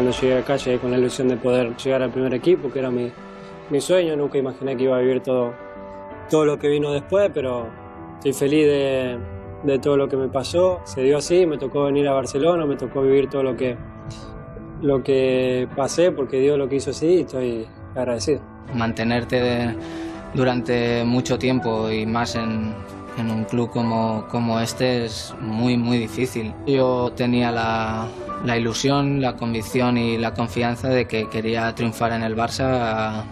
Cuando llegué acá llegué con la ilusión de poder llegar al primer equipo, que era mi sueño. Nunca imaginé que iba a vivir todo lo que vino después, pero estoy feliz de todo lo que me pasó. Se dio así, me tocó venir a Barcelona, me tocó vivir todo lo que pasé, porque Dios lo quiso así y estoy agradecido. Mantenerte durante mucho tiempo y más en un club como este es muy difícil. Yo tenía la ilusión, la convicción y la confianza de que quería triomfar en el Barça,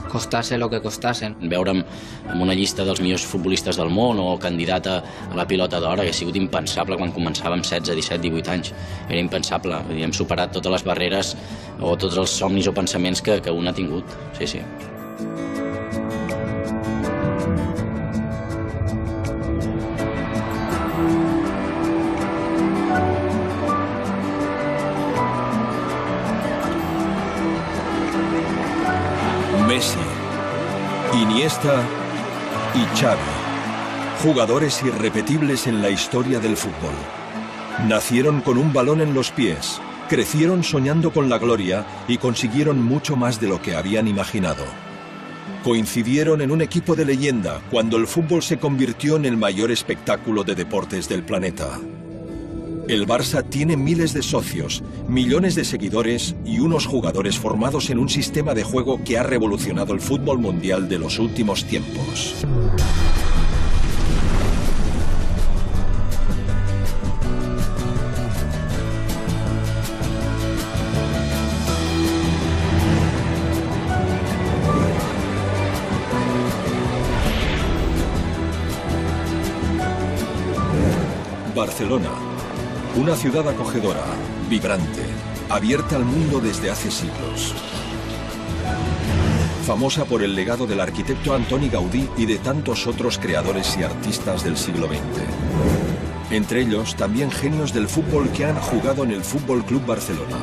costase lo que costase. Veure'm en una llista dels millors futbolistes del món o candidat a la pilota d'or hagués sigut impensable quan començàvem 16, 17, 18 anys. Era impensable. Hem superat totes les barreres o tots els somnis o pensaments que un ha tingut. Sí, sí. Messi, Iniesta y Xavi, jugadores irrepetibles en la historia del fútbol. Nacieron con un balón en los pies, crecieron soñando con la gloria y consiguieron mucho más de lo que habían imaginado. Coincidieron en un equipo de leyenda cuando el fútbol se convirtió en el mayor espectáculo de deportes del planeta. El Barça tiene miles de socios, millones de seguidores y unos jugadores formados en un sistema de juego que ha revolucionado el fútbol mundial de los últimos tiempos. Barcelona. Una ciudad acogedora, vibrante, abierta al mundo desde hace siglos. Famosa por el legado del arquitecto Antoni Gaudí y de tantos otros creadores y artistas del siglo XX. Entre ellos, también genios del fútbol que han jugado en el Fútbol Club Barcelona.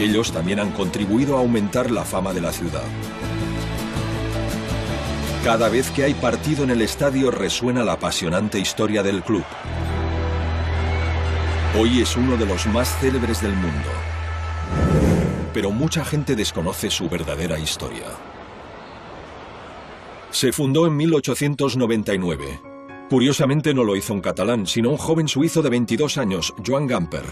Ellos también han contribuido a aumentar la fama de la ciudad. Cada vez que hay partido en el estadio resuena la apasionante historia del club. Hoy es uno de los más célebres del mundo, pero mucha gente desconoce su verdadera historia. Se fundó en 1899. Curiosamente no lo hizo un catalán, sino un joven suizo de 22 años, Joan Gamper.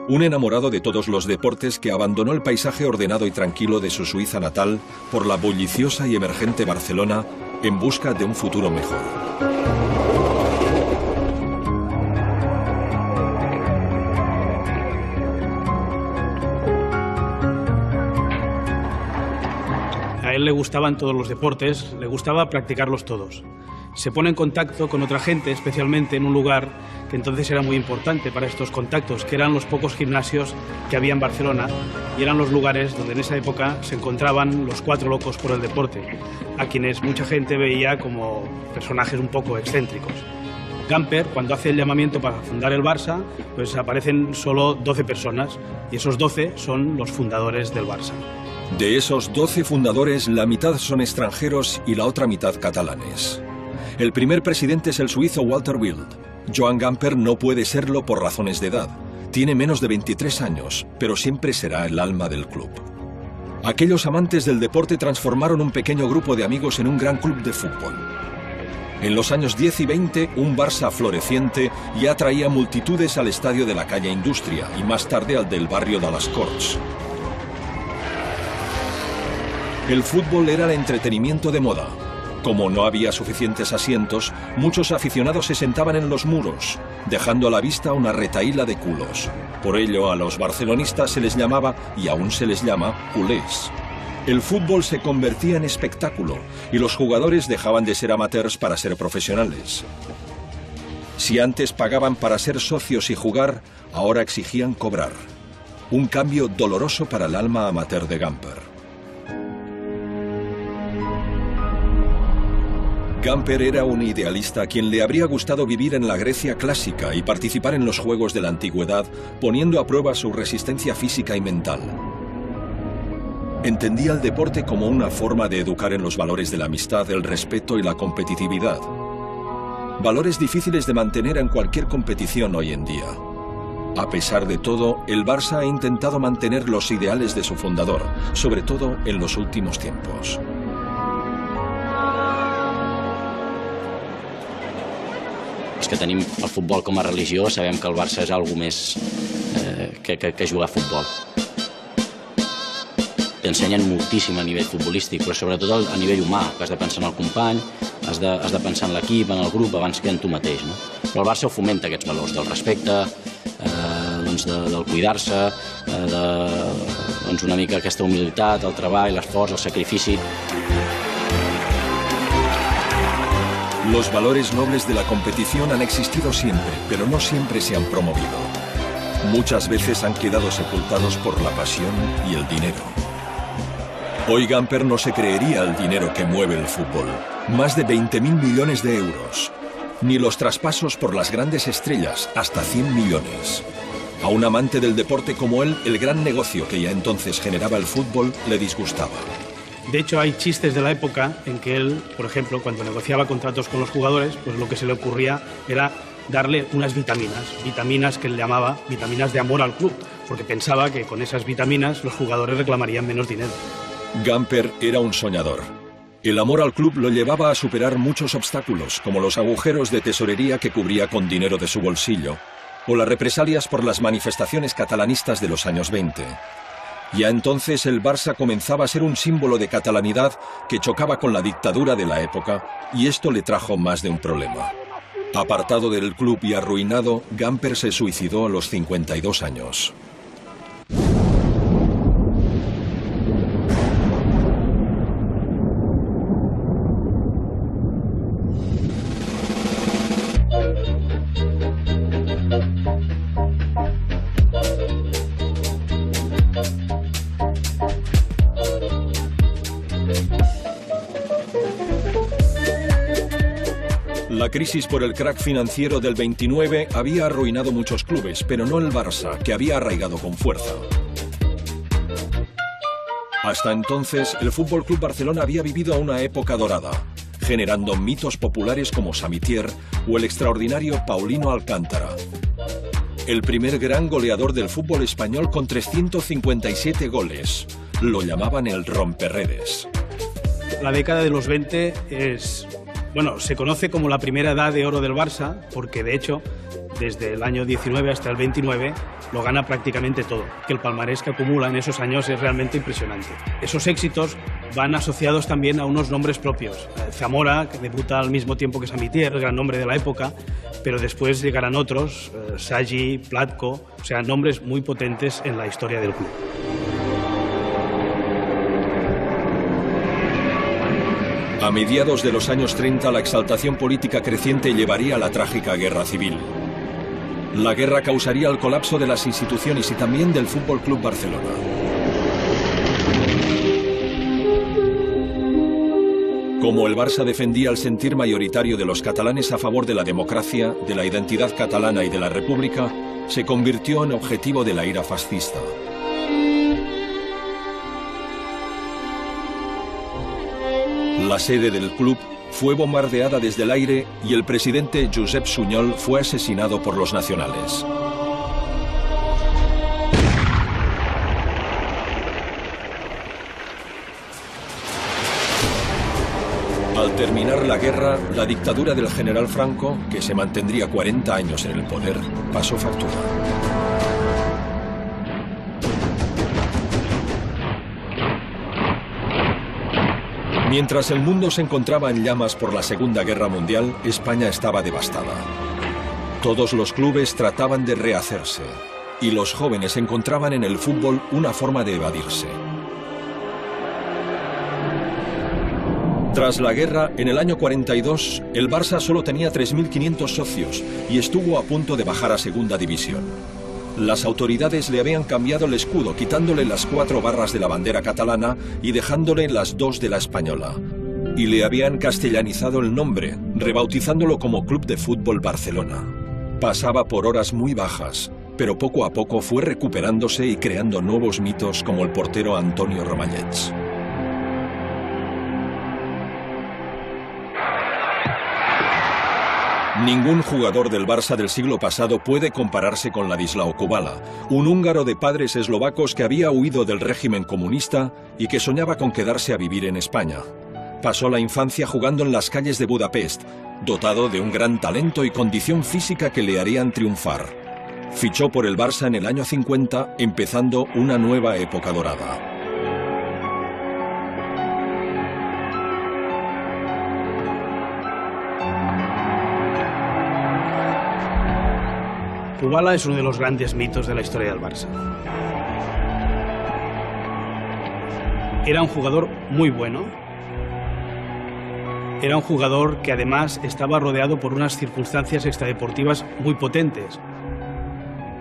Un enamorado de todos los deportes que abandonó el paisaje ordenado y tranquilo de su Suiza natal por la bulliciosa y emergente Barcelona en busca de un futuro mejor. A él le gustaban todos los deportes, le gustaba practicarlos todos. Se pone en contacto con otra gente, especialmente en un lugar que entonces era muy importante para estos contactos, que eran los pocos gimnasios que había en Barcelona y eran los lugares donde en esa época se encontraban los cuatro locos por el deporte, a quienes mucha gente veía como personajes un poco excéntricos. Gamper, cuando hace el llamamiento para fundar el Barça, pues aparecen solo 12 personas y esos 12 son los fundadores del Barça. De esos 12 fundadores, la mitad son extranjeros y la otra mitad catalanes. El primer presidente es el suizo Walter Wild. Joan Gamper no puede serlo por razones de edad. Tiene menos de 23 años, pero siempre será el alma del club. Aquellos amantes del deporte transformaron un pequeño grupo de amigos en un gran club de fútbol. En los años 10 y 20, un Barça floreciente ya atraía multitudes al estadio de la calle Industria y más tarde al del barrio de las Corts. El fútbol era el entretenimiento de moda. Como no había suficientes asientos, muchos aficionados se sentaban en los muros, dejando a la vista una retahíla de culos. Por ello, a los barcelonistas se les llamaba, y aún se les llama, culés. El fútbol se convertía en espectáculo, y los jugadores dejaban de ser amateurs para ser profesionales. Si antes pagaban para ser socios y jugar, ahora exigían cobrar. Un cambio doloroso para el alma amateur de Gamper. Gamper era un idealista a quien le habría gustado vivir en la Grecia clásica y participar en los juegos de la antigüedad, poniendo a prueba su resistencia física y mental. Entendía el deporte como una forma de educar en los valores de la amistad, el respeto y la competitividad. Valores difíciles de mantener en cualquier competición hoy en día. A pesar de todo, el Barça ha intentado mantener los ideales de su fundador, sobre todo en los últimos tiempos. Els que tenim el futbol com a religió sabem que el Barça és alguna més que jugar a futbol. T'ensenyen moltíssim a nivell futbolístic, però sobretot a nivell humà, que has de pensar en el company, has de pensar en l'equip, en el grup, abans que en tu mateix. No? Però el Barça ho fomenta, aquests valors del respecte, del cuidar-se, una mica aquesta humilitat, el treball, l'esforç, el sacrifici. Los valores nobles de la competición han existido siempre, pero no siempre se han promovido. Muchas veces han quedado sepultados por la pasión y el dinero. Hoy Gamper no se creería el dinero que mueve el fútbol. Más de 20.000 millones de euros. Ni los traspasos por las grandes estrellas, hasta 100 millones. A un amante del deporte como él, el gran negocio que ya entonces generaba el fútbol le disgustaba. De hecho, hay chistes de la época en que él, por ejemplo, cuando negociaba contratos con los jugadores, pues lo que se le ocurría era darle unas vitaminas que él llamaba vitaminas de amor al club, porque pensaba que con esas vitaminas los jugadores reclamarían menos dinero. Gamper era un soñador. El amor al club lo llevaba a superar muchos obstáculos, como los agujeros de tesorería que cubría con dinero de su bolsillo, o las represalias por las manifestaciones catalanistas de los años 20. Ya entonces el Barça comenzaba a ser un símbolo de catalanidad que chocaba con la dictadura de la época, y esto le trajo más de un problema. Apartado del club y arruinado, Gamper se suicidó a los 52 años. La crisis por el crack financiero del 29 había arruinado muchos clubes, pero no el Barça, que había arraigado con fuerza. Hasta entonces, el Fútbol Club Barcelona había vivido una época dorada, generando mitos populares como Samitier o el extraordinario Paulino Alcántara. El primer gran goleador del fútbol español con 357 goles. Lo llamaban el romperredes. La década de los 20 es... Bueno, se conoce como la primera edad de oro del Barça porque, de hecho, desde el año 19 hasta el 29 lo gana prácticamente todo. Que el palmarés que acumula en esos años es realmente impresionante. Esos éxitos van asociados también a unos nombres propios. Zamora, que debuta al mismo tiempo que Samitier, el gran nombre de la época, pero después llegarán otros, Sagi, Platko, o sea, nombres muy potentes en la historia del club. A mediados de los años 30, la exaltación política creciente llevaría a la trágica guerra civil. La guerra causaría el colapso de las instituciones y también del Fútbol Club Barcelona. Como el Barça defendía el sentir mayoritario de los catalanes a favor de la democracia, de la identidad catalana y de la república, se convirtió en objetivo de la ira fascista. La sede del club fue bombardeada desde el aire y el presidente Josep Sunyol fue asesinado por los nacionales. Al terminar la guerra, la dictadura del general Franco, que se mantendría 40 años en el poder, pasó factura. Mientras el mundo se encontraba en llamas por la Segunda Guerra Mundial, España estaba devastada. Todos los clubes trataban de rehacerse y los jóvenes encontraban en el fútbol una forma de evadirse. Tras la guerra, en el año 42, el Barça solo tenía 3.500 socios y estuvo a punto de bajar a Segunda División. Las autoridades le habían cambiado el escudo, quitándole las 4 barras de la bandera catalana y dejándole las 2 de la española. Y le habían castellanizado el nombre, rebautizándolo como Club de Fútbol Barcelona. Pasaba por horas muy bajas, pero poco a poco fue recuperándose y creando nuevos mitos como el portero Antonio Romallets. Ningún jugador del Barça del siglo pasado puede compararse con Ladislao Kubala, un húngaro de padres eslovacos que había huido del régimen comunista y que soñaba con quedarse a vivir en España. Pasó la infancia jugando en las calles de Budapest, dotado de un gran talento y condición física que le harían triunfar. Fichó por el Barça en el año 50, empezando una nueva época dorada. Kubala es uno de los grandes mitos de la historia del Barça. Era un jugador muy bueno. Era un jugador que además estaba rodeado por unas circunstancias extradeportivas muy potentes.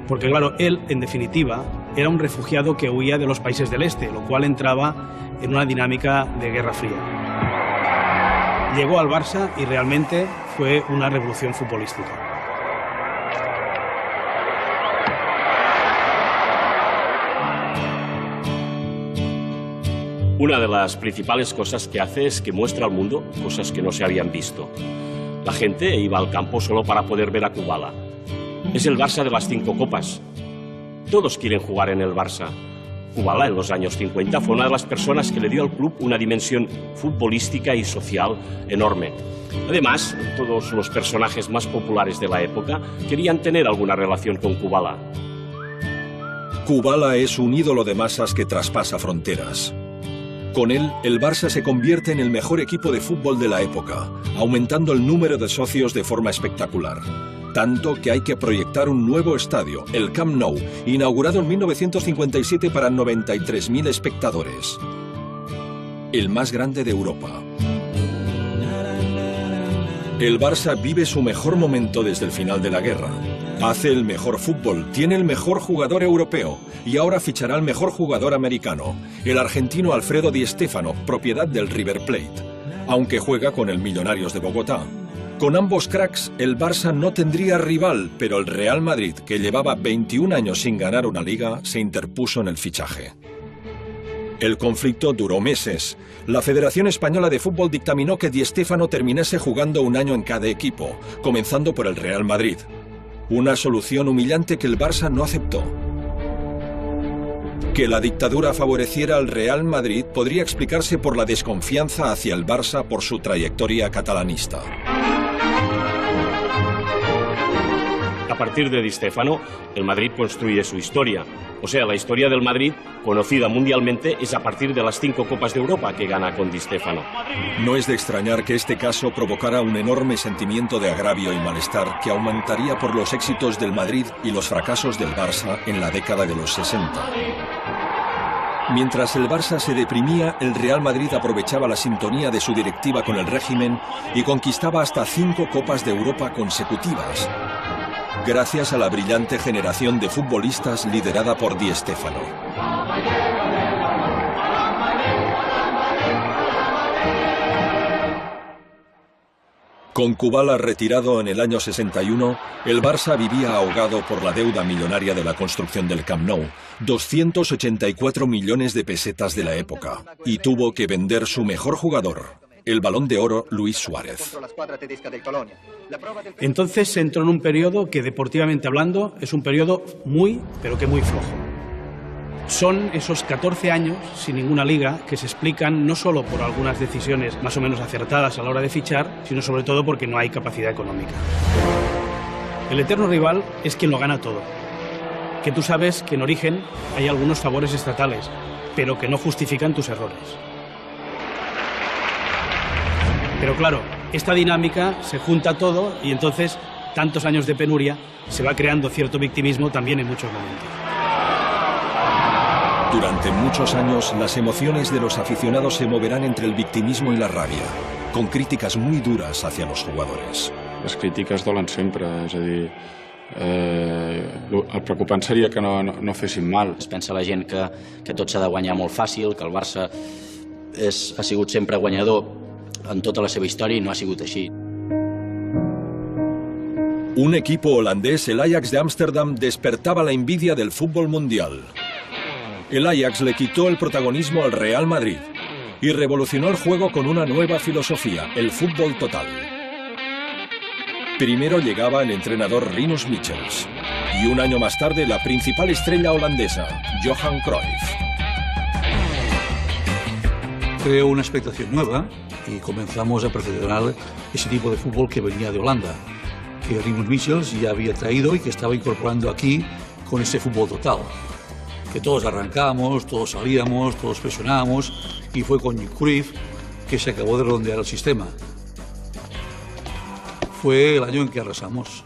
Porque claro, él, en definitiva, era un refugiado que huía de los países del este, lo cual entraba en una dinámica de Guerra Fría. Llegó al Barça y realmente fue una revolución futbolística. Una de las principales cosas que hace es que muestra al mundo cosas que no se habían visto. La gente iba al campo solo para poder ver a Kubala. Es el Barça de las 5 copas. Todos quieren jugar en el Barça. Kubala en los años 50 fue una de las personas que le dio al club una dimensión futbolística y social enorme. Además, todos los personajes más populares de la época querían tener alguna relación con Kubala. Kubala es un ídolo de masas que traspasa fronteras. Con él, el Barça se convierte en el mejor equipo de fútbol de la época, aumentando el número de socios de forma espectacular. Tanto que hay que proyectar un nuevo estadio, el Camp Nou, inaugurado en 1957 para 93.000 espectadores. El más grande de Europa. El Barça vive su mejor momento desde el final de la guerra. Hace el mejor fútbol, tiene el mejor jugador europeo y ahora fichará al mejor jugador americano, el argentino Alfredo Di Stéfano, propiedad del River Plate, aunque juega con el Millonarios de Bogotá. Con ambos cracks, el Barça no tendría rival, pero el Real Madrid, que llevaba 21 años sin ganar una liga, se interpuso en el fichaje. El conflicto duró meses. La Federación Española de Fútbol dictaminó que Di Stéfano terminase jugando un año en cada equipo, comenzando por el Real Madrid. Una solución humillante que el Barça no aceptó. Que la dictadura favoreciera al Real Madrid podría explicarse por la desconfianza hacia el Barça por su trayectoria catalanista. A partir de Di Stéfano, el Madrid construye su historia. O sea, la historia del Madrid, conocida mundialmente, es a partir de las 5 Copas de Europa que gana con Di Stéfano. No es de extrañar que este caso provocara un enorme sentimiento de agravio y malestar que aumentaría por los éxitos del Madrid y los fracasos del Barça en la década de los 60. Mientras el Barça se deprimía, el Real Madrid aprovechaba la sintonía de su directiva con el régimen y conquistaba hasta 5 Copas de Europa consecutivas, gracias a la brillante generación de futbolistas liderada por Di Stéfano. Con Kubala retirado en el año 61, el Barça vivía ahogado por la deuda millonaria de la construcción del Camp Nou, 284 millones de pesetas de la época, y tuvo que vender su mejor jugador, el Balón de Oro Luis Suárez. Entonces se entró en un periodo que, deportivamente hablando, es un periodo muy, pero que muy flojo. Son esos 14 años sin ninguna liga que se explican no solo por algunas decisiones más o menos acertadas a la hora de fichar, sino sobre todo porque no hay capacidad económica. El eterno rival es quien lo gana todo. Que tú sabes que en origen hay algunos favores estatales, pero que no justifican tus errores. Pero claro, esta dinámica se junta todo y entonces tantos años de penuria se va creando cierto victimismo también en muchos momentos. Durante muchos años, las emociones de los aficionados se moverán entre el victimismo y la rabia, con críticas muy duras hacia los jugadores. Les crítiques dolen sempre, és a dir, el preocupant seria que no fessin mal. Es pensa la gent que tot s'ha de guanyar molt fàcil, que el Barça ha sigut sempre guanyador en tota la seva història i no ha sigut així. Un equipo holandés, el Ajax de Ámsterdam, despertaba la envidia del fútbol mundial. El Ajax le quitó el protagonismo al Real Madrid y revolucionó el juego con una nueva filosofía, el fútbol total. Primero llegaba el entrenador Rinus Michels y un año más tarde la principal estrella holandesa, Johan Cruyff. Creó una expectación nueva y comenzamos a perfeccionar ese tipo de fútbol que venía de Holanda, que Rinus Michels ya había traído y que estaba incorporando aquí con ese fútbol total. Que todos arrancábamos, todos salíamos, todos presionábamos, y fue con Cruyff que se acabó de redondear el sistema. Fue el año en que arrasamos.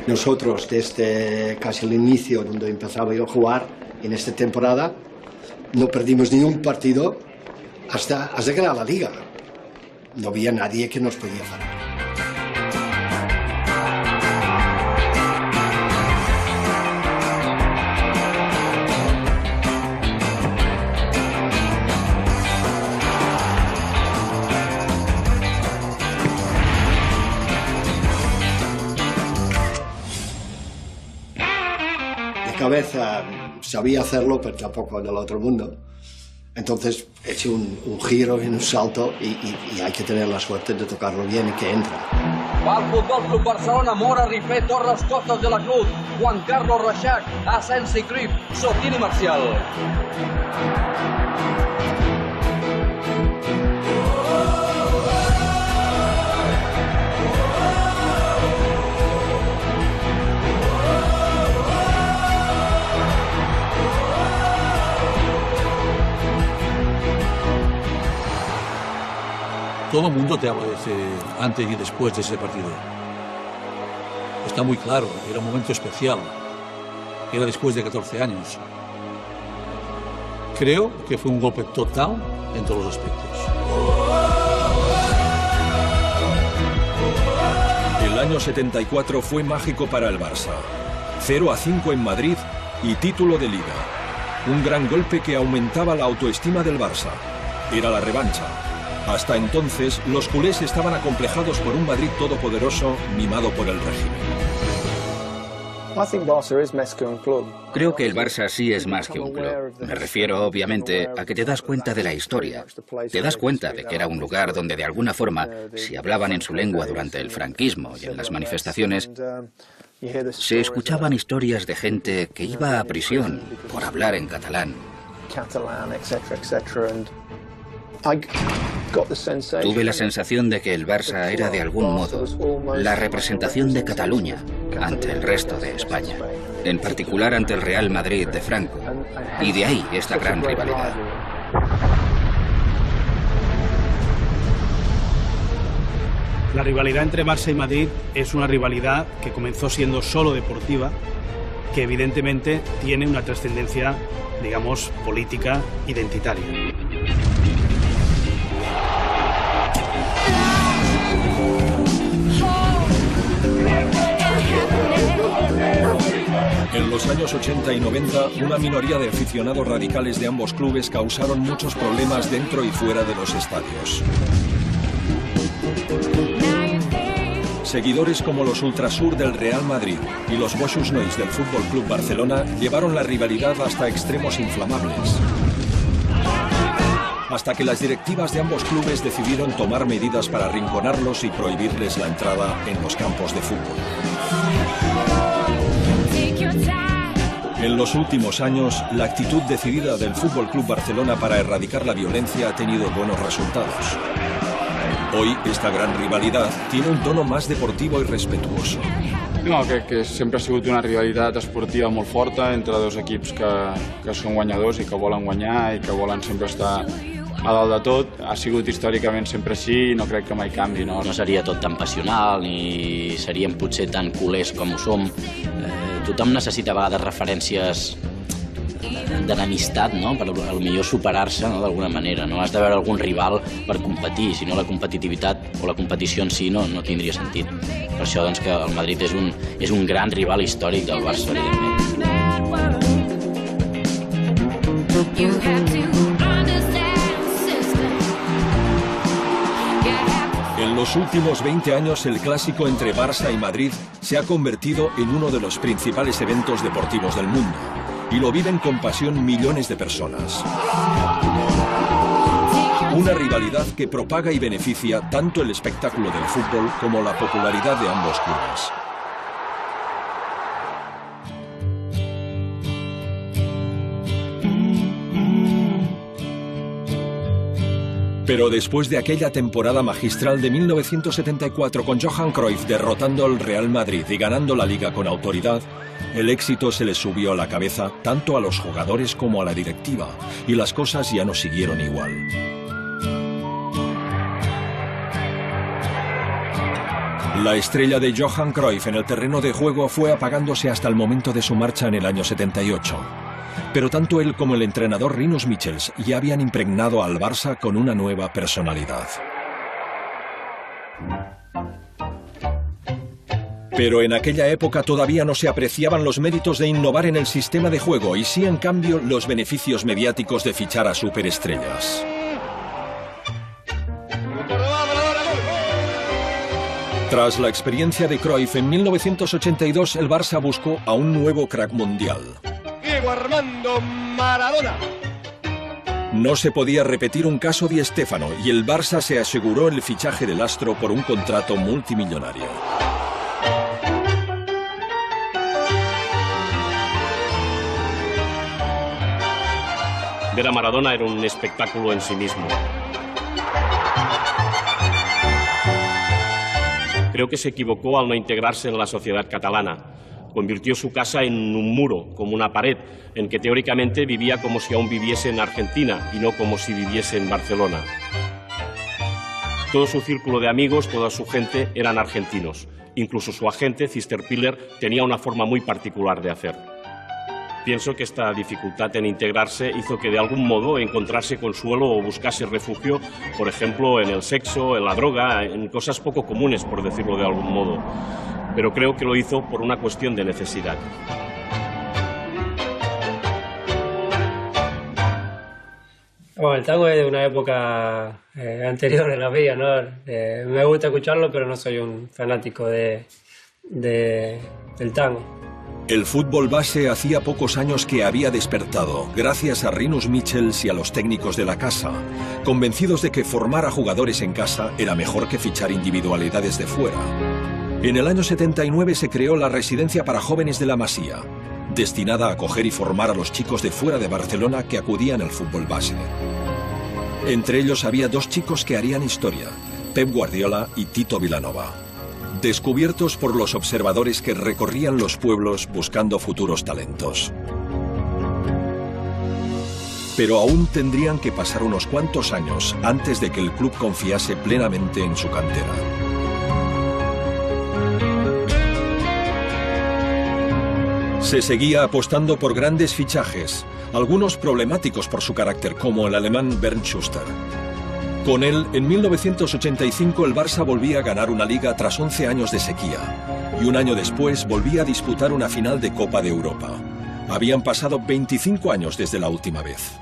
Nosotros, desde casi el inicio, donde empezaba yo a jugar en esta temporada, no perdimos ni un partido hasta ganar la liga. No había nadie que nos podía parar. Cabeza sabía hacerlo, pero tampoco del otro mundo. Entonces he hecho un giro y un salto y hay que tener la suerte de tocarlo bien y que entra. Va al Futbol Club Barcelona, Mora, Rifé, Torres, Costas de la Cruz, Juan Carlos Reixac, Asensio y Cruyff, Sotini Marcial. Todo el mundo te habla antes y después de ese partido. Está muy claro, era un momento especial. Era después de 14 años. Creo que fue un golpe total en todos los aspectos. El año 74 fue mágico para el Barça. 0-5 en Madrid y título de Liga. Un gran golpe que aumentaba la autoestima del Barça. Era la revancha. Hasta entonces, los culés estaban acomplejados por un Madrid todopoderoso mimado por el régimen. Creo que el Barça sí es más que un club. Me refiero, obviamente, a que te das cuenta de la historia. Te das cuenta de que era un lugar donde, de alguna forma, si hablaban en su lengua durante el franquismo y en las manifestaciones, se escuchaban historias de gente que iba a prisión por hablar en catalán. Tuve la sensación de que el Barça era de algún modo la representación de Cataluña ante el resto de España, en particular ante el Real Madrid de Franco, y de ahí esta gran rivalidad. La rivalidad entre Barça y Madrid es una rivalidad que comenzó siendo solo deportiva, que evidentemente tiene una trascendencia, digamos, política, identitaria. En los años 80 y 90, una minoría de aficionados radicales de ambos clubes causaron muchos problemas dentro y fuera de los estadios. Seguidores como los Ultrasur del Real Madrid y los Boixos Nois del Fútbol Club Barcelona llevaron la rivalidad hasta extremos inflamables. Hasta que las directivas de ambos clubes decidieron tomar medidas para arrinconarlos y prohibirles la entrada en los campos de fútbol. En los últimos años, la actitud decidida del Fútbol Club Barcelona para erradicar la violencia ha tenido buenos resultados. Hoy, esta gran rivalidad tiene un tono más deportivo y respetuoso. No, crec que sempre ha sigut una rivalitat esportiva molt forta entre dos equips que són guanyadors i que volen guanyar i que volen sempre estar a dalt de tot. Ha sigut històricament sempre així i no crec que mai canvi. No seria tot tan passional ni seríem potser tan culers com ho som. Tothom necessita a vegades referències d'enemistat, no? Per potser superar-se, no? D'alguna manera. No has de veure algun rival per competir, si no la competitivitat o la competició en si no tindria sentit. Per això doncs, que el Madrid és un gran rival històric del Barça, evidentment. En los últimos 20 años, el clásico entre Barça y Madrid se ha convertido en uno de los principales eventos deportivos del mundo y lo viven con pasión millones de personas. Una rivalidad que propaga y beneficia tanto el espectáculo del fútbol como la popularidad de ambos clubes. Pero después de aquella temporada magistral de 1974 con Johan Cruyff derrotando al Real Madrid y ganando la Liga con autoridad, el éxito se les subió a la cabeza tanto a los jugadores como a la directiva, y las cosas ya no siguieron igual. La estrella de Johan Cruyff en el terreno de juego fue apagándose hasta el momento de su marcha en el año 78. Pero tanto él como el entrenador Rinus Michels ya habían impregnado al Barça con una nueva personalidad. Pero en aquella época todavía no se apreciaban los méritos de innovar en el sistema de juego y sí, en cambio, los beneficios mediáticos de fichar a superestrellas. Tras la experiencia de Cruyff en 1982, el Barça buscó a un nuevo crack mundial. Diego Armando Maradona. No se podía repetir un caso Di Stéfano y el Barça se aseguró el fichaje del astro por un contrato multimillonario. Ver a Maradona era un espectáculo en sí mismo. Creo que se equivocó al no integrarse en la sociedad catalana. Convirtió su casa en un muro, como una pared, en que teóricamente vivía como si aún viviese en Argentina y no como si viviese en Barcelona. Todo su círculo de amigos, toda su gente eran argentinos. Incluso su agente, Zisterpiller, tenía una forma muy particular de hacer. Pienso que esta dificultad en integrarse hizo que de algún modo encontrase consuelo o buscase refugio, por ejemplo, en el sexo, en la droga, en cosas poco comunes, por decirlo de algún modo. Pero creo que lo hizo por una cuestión de necesidad. Bueno, el tango es de una época anterior en la vida, ¿no? Me gusta escucharlo, pero no soy un fanático del tango. El fútbol base hacía pocos años que había despertado, gracias a Rinus Michels y a los técnicos de la casa, convencidos de que formar a jugadores en casa era mejor que fichar individualidades de fuera. En el año 79 se creó la Residencia para Jóvenes de la Masía, destinada a acoger y formar a los chicos de fuera de Barcelona que acudían al fútbol base. Entre ellos había dos chicos que harían historia, Pep Guardiola y Tito Vilanova, descubiertos por los observadores que recorrían los pueblos buscando futuros talentos. Pero aún tendrían que pasar unos cuantos años antes de que el club confiase plenamente en su cantera. Se seguía apostando por grandes fichajes, algunos problemáticos por su carácter, como el alemán Bernd Schuster. Con él, en 1985 el Barça volvía a ganar una liga tras 11 años de sequía, y un año después volvía a disputar una final de Copa de Europa. Habían pasado 25 años desde la última vez.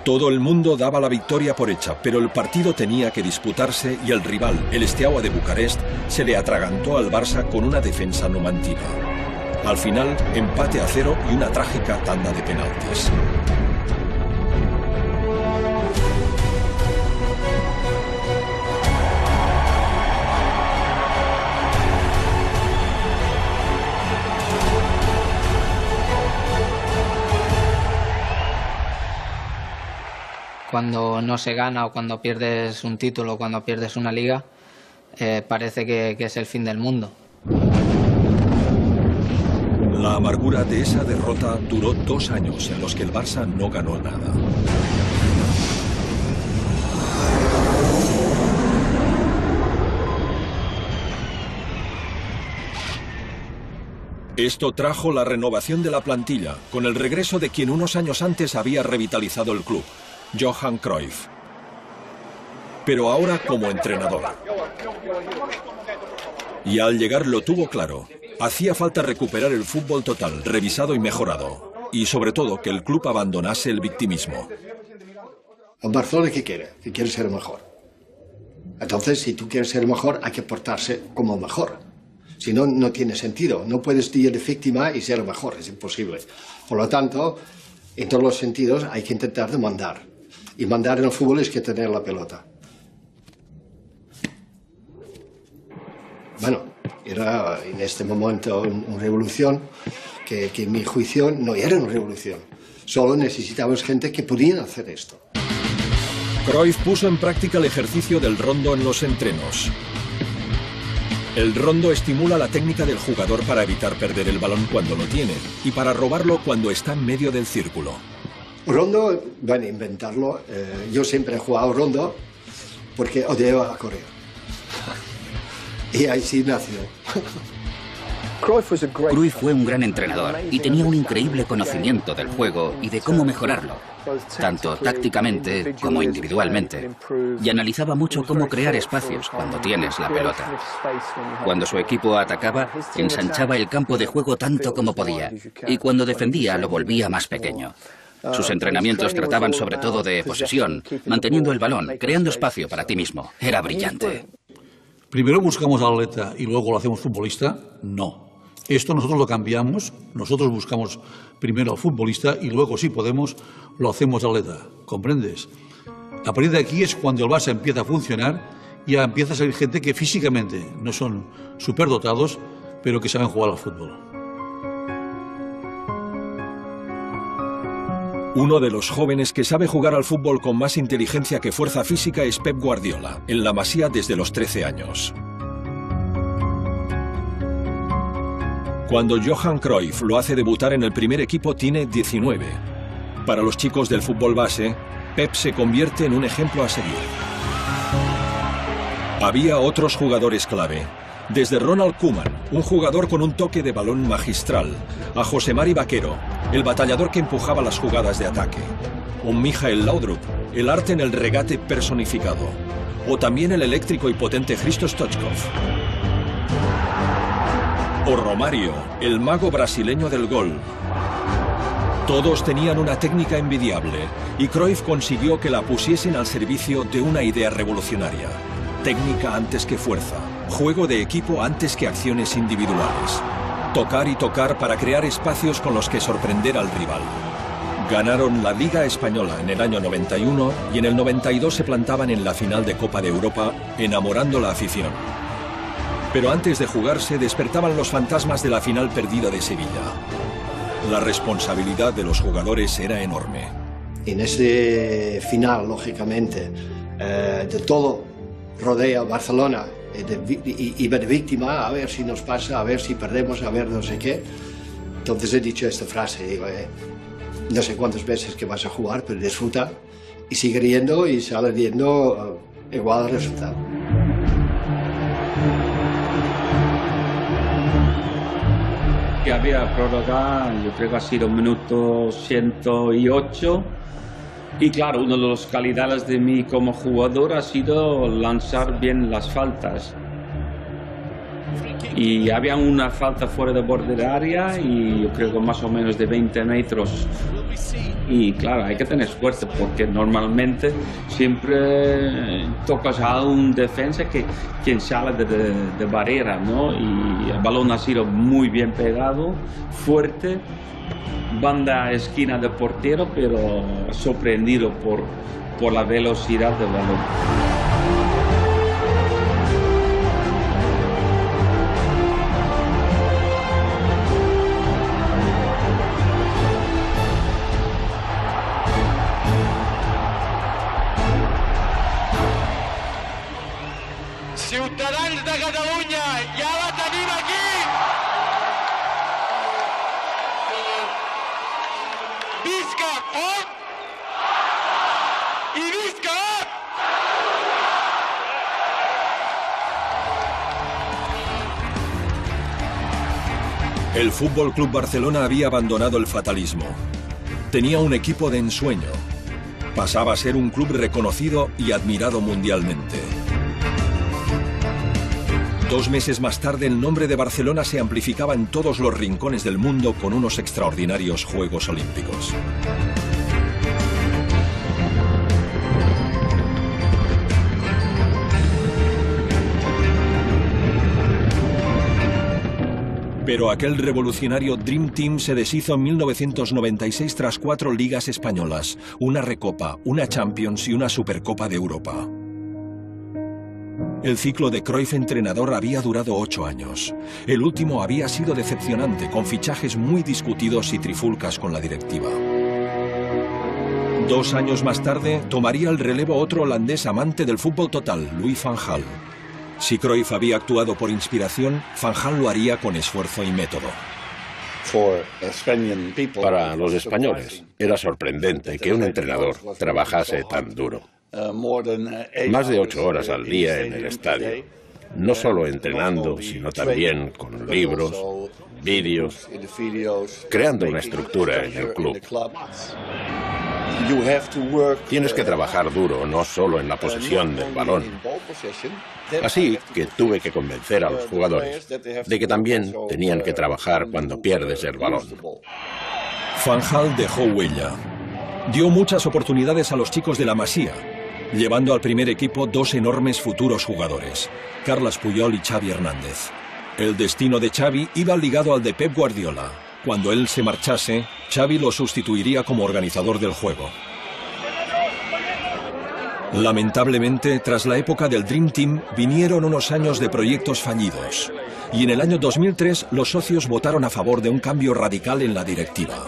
Todo el mundo daba la victoria por hecha, pero el partido tenía que disputarse y el rival, el Steaua de Bucarest, se le atragantó al Barça con una defensa numantina. Al final, empate a 0 y una trágica tanda de penaltis. Cuando no se gana o cuando pierdes un título o cuando pierdes una liga, parece que es el fin del mundo. La amargura de esa derrota duró 2 años en los que el Barça no ganó nada. Esto trajo la renovación de la plantilla, con el regreso de quien unos años antes había revitalizado el club, Johan Cruyff. Pero ahora como entrenador. Y al llegar lo tuvo claro. Hacía falta recuperar el fútbol total, revisado y mejorado. Y sobre todo que el club abandonase el victimismo. El Barcelona, ¿qué quiere? Que quiere ser el mejor. Entonces, si tú quieres ser el mejor, hay que portarse como el mejor. Si no, no tiene sentido. No puedes ir de víctima y ser el mejor. Es imposible. Por lo tanto, en todos los sentidos hay que intentar demandar. Y mandar en el fútbol es que tener la pelota. Bueno, era en este momento una revolución que en mi juicio no era una revolución. Solo necesitábamos gente que podía hacer esto. Cruyff puso en práctica el ejercicio del rondo en los entrenos. El rondo estimula la técnica del jugador para evitar perder el balón cuando lo tiene y para robarlo cuando está en medio del círculo. Rondo, bueno, inventarlo. Yo siempre he jugado rondo porque odiaba correr. Y ahí sí nació. Cruyff fue un gran entrenador y tenía un increíble conocimiento del juego y de cómo mejorarlo, tanto tácticamente como individualmente, y analizaba mucho cómo crear espacios cuando tienes la pelota. Cuando su equipo atacaba, ensanchaba el campo de juego tanto como podía, y cuando defendía lo volvía más pequeño. Sus entrenamientos trataban sobre todo de posesión, manteniendo el balón, creando espacio para ti mismo. Era brillante. ¿Primero buscamos al atleta y luego lo hacemos futbolista? No. Esto nosotros lo cambiamos, nosotros buscamos primero al futbolista y luego, si podemos, lo hacemos atleta. ¿Comprendes? A partir de aquí es cuando el Barça empieza a funcionar y ya empieza a salir gente que físicamente no son superdotados, pero que saben jugar al fútbol. Uno de los jóvenes que sabe jugar al fútbol con más inteligencia que fuerza física es Pep Guardiola, en la Masía desde los 13 años. Cuando Johan Cruyff lo hace debutar en el primer equipo tiene 19. Para los chicos del fútbol base, Pep se convierte en un ejemplo a seguir. Había otros jugadores clave. Desde Ronald Koeman, un jugador con un toque de balón magistral, a José Mari Vaquero, el batallador que empujaba las jugadas de ataque, o Michael Laudrup, el arte en el regate personificado, o también el eléctrico y potente Hristo Stoichkov, o Romario, el mago brasileño del gol. Todos tenían una técnica envidiable y Cruyff consiguió que la pusiesen al servicio de una idea revolucionaria. Técnica antes que fuerza, juego de equipo antes que acciones individuales. Tocar y tocar para crear espacios con los que sorprender al rival. Ganaron la Liga Española en el año 91 y en el 92 se plantaban en la final de Copa de Europa, enamorando la afición. Pero antes de jugarse despertaban los fantasmas de la final perdida de Sevilla. La responsabilidad de los jugadores era enorme. En este final, lógicamente, de todo rodea Barcelona y de víctima, a ver si nos pasa, a ver si perdemos, a ver no sé qué. Entonces he dicho esta frase, digo, no sé cuántas veces que vas a jugar, pero disfruta y sigue riendo y sale riendo igual al resultado. Que había prórroga, yo creo que ha sido minuto 108. Y claro, una de las calidades de mí como jugador ha sido lanzar bien las faltas. Y había una falta fuera de borde de área y yo creo que más o menos de 20 metros. Y claro, hay que tener suerte porque normalmente siempre tocas a un defensa que quien sale de barrera, ¿no? Y el balón ha sido muy bien pegado, fuerte. Banda esquina de portero, pero sorprendido por la velocidad del balón. Ciutadans de Catalunya, ja la tenim aquí! Visca Ot! I visca Ot! El Fútbol Club Barcelona había abandonado el fatalismo. Tenía un equipo de ensueño. Pasaba a ser un club reconocido y admirado mundialmente. 2 meses más tarde, el nombre de Barcelona se amplificaba en todos los rincones del mundo con unos extraordinarios Juegos Olímpicos. Pero aquel revolucionario Dream Team se deshizo en 1996 tras 4 ligas españolas, una Recopa, una Champions y una Supercopa de Europa. El ciclo de Cruyff entrenador había durado 8 años. El último había sido decepcionante, con fichajes muy discutidos y trifulcas con la directiva. 2 años más tarde, tomaría el relevo otro holandés amante del fútbol total, Louis van Gaal. Si Cruyff había actuado por inspiración, Van Gaal lo haría con esfuerzo y método. Para los españoles era sorprendente que un entrenador trabajase tan duro. Más de 8 horas al día en el estadio, no solo entrenando, sino también con libros, vídeos, creando una estructura en el club. Tienes que trabajar duro, no solo en la posesión del balón. Así que tuve que convencer a los jugadores de que también tenían que trabajar cuando pierdes el balón. Van Gaal dejó huella. Dio muchas oportunidades a los chicos de la Masía, llevando al primer equipo 2 enormes futuros jugadores, Carles Puyol y Xavi Hernández. El destino de Xavi iba ligado al de Pep Guardiola. Cuando él se marchase, Xavi lo sustituiría como organizador del juego. Lamentablemente, tras la época del Dream Team, vinieron unos años de proyectos fallidos. Y en el año 2003, los socios votaron a favor de un cambio radical en la directiva.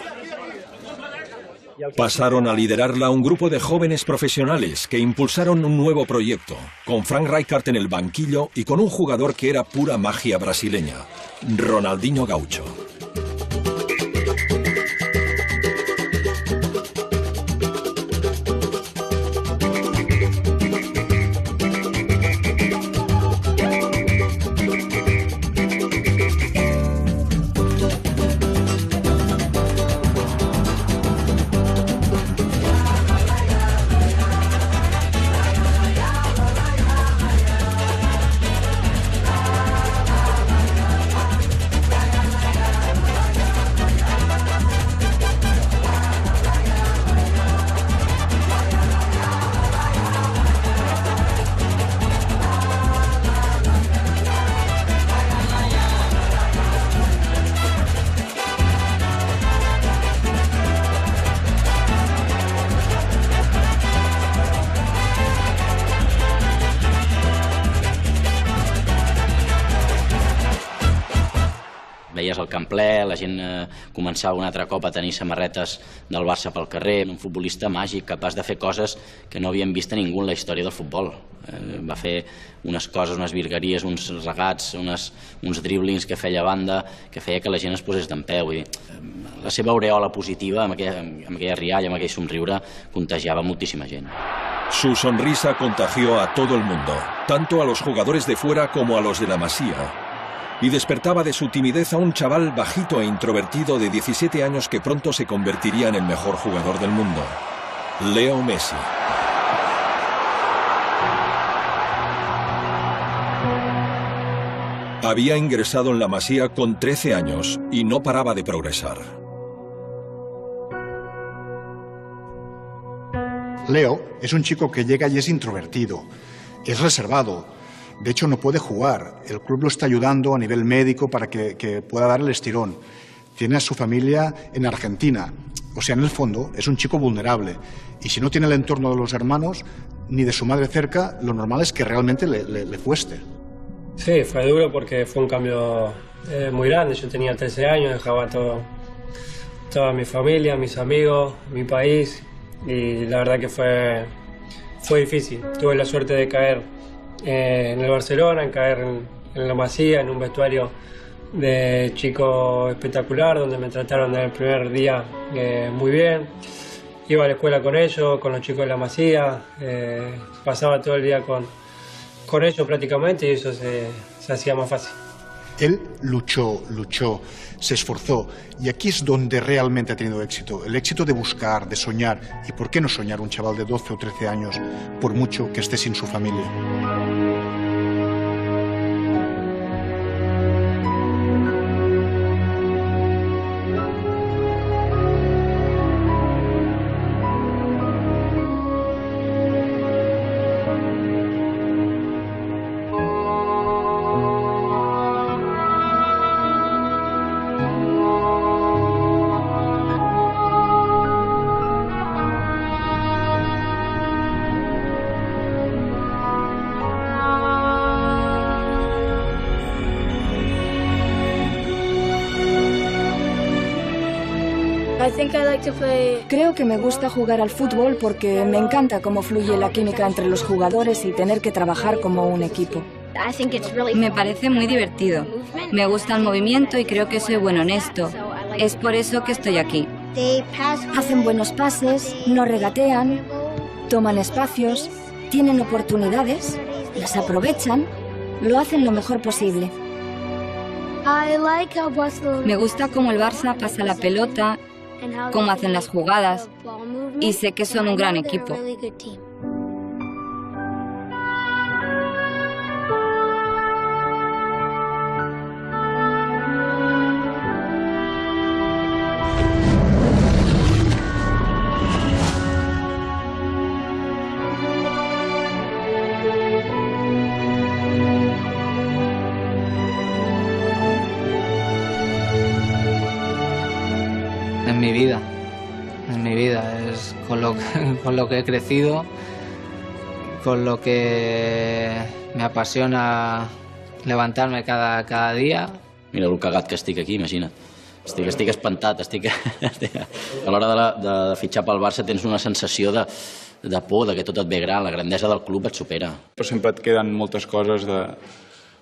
Pasaron a liderarla un grupo de jóvenes profesionales que impulsaron un nuevo proyecto, con Frank Rijkaard en el banquillo y con un jugador que era pura magia brasileña, Ronaldinho Gaucho. Veies el camp ple, la gent començava un altre cop a tenir samarretes del Barça pel carrer. Un futbolista màgic, capaç de fer coses que no havíem vist a ningú en la història del futbol. Va fer unes coses, unes virgueries, uns regats, uns driblings que feia a banda, que feia que la gent es posés d'empeu. La seva aureola positiva, amb aquella rialla, amb aquell somriure, contagiava moltíssima gent. Su sonrisa contagió a todo el mundo, tanto a los jugadores de fuera como a los de la Masía. Y despertaba de su timidez a un chaval bajito e introvertido de 17 años que pronto se convertiría en el mejor jugador del mundo, Leo Messi. Había ingresado en la Masía con 13 años y no paraba de progresar. Leo es un chico que llega y es introvertido, es reservado. De hecho, no puede jugar. El club lo está ayudando a nivel médico para que pueda dar el estirón. Tiene a su familia en Argentina. O sea, en el fondo, es un chico vulnerable. Y si no tiene el entorno de los hermanos, ni de su madre cerca, lo normal es que realmente le cueste. Sí, fue duro porque fue un cambio muy grande. Yo tenía 13 años, dejaba toda mi familia, mis amigos, mi país. Y la verdad que fue difícil. Tuve la suerte de caer en el Barcelona, en caer en la Masía, en un vestuario de chico espectacular, donde me trataron desde el primer día muy bien. Iba a la escuela con ellos, con los chicos de la Masía, pasaba todo el día con ellos prácticamente y eso se hacía más fácil. Él luchó, se esforzó y aquí es donde realmente ha tenido éxito. El éxito de buscar, de soñar. ¿Y por qué no soñar un chaval de 12 o 13 años por mucho que esté sin su familia? Creo que me gusta jugar al fútbol porque me encanta cómo fluye la química entre los jugadores y tener que trabajar como un equipo. Me parece muy divertido. Me gusta el movimiento y creo que soy bueno en esto. Es por eso que estoy aquí. Hacen buenos pases, no regatean, toman espacios, tienen oportunidades, las aprovechan, lo hacen lo mejor posible. Me gusta cómo el Barça pasa la pelota, cómo hacen las jugadas, y sé que son un gran equipo. En mi vida, es con lo que he crecido, con lo que me apasiona levantarme cada día. Mira el cagat que estic aquí, imagina't. Estic espantat, a l'hora de fitxar pel Barça tens una sensació de por, de que tot et ve gran, la grandesa del club et supera. Però sempre et queden moltes coses,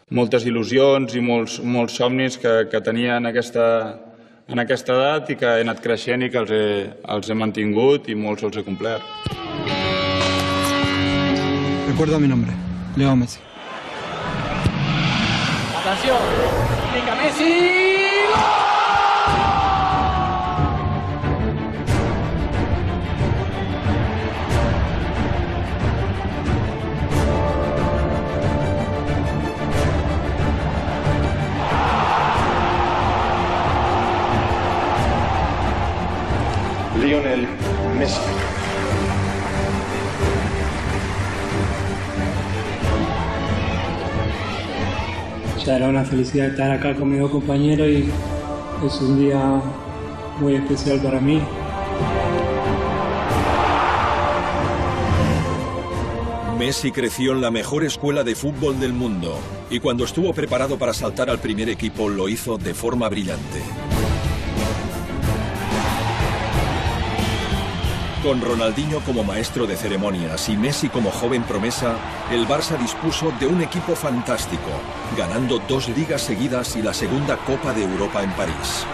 moltes il·lusions i molts somnis que tenia en aquesta edat i que he anat creixent i que els he mantingut i molts els he complert. Recuerda mi nombre, Leo Messi. Atenció, vinga Messi! Lionel Messi. Ya era una felicidad estar acá con mis dos compañeros y es un día muy especial para mí. Messi creció en la mejor escuela de fútbol del mundo y cuando estuvo preparado para saltar al primer equipo lo hizo de forma brillante. Con Ronaldinho como maestro de ceremonias y Messi como joven promesa, el Barça dispuso de un equipo fantástico, ganando 2 ligas seguidas y la segunda Copa de Europa en París.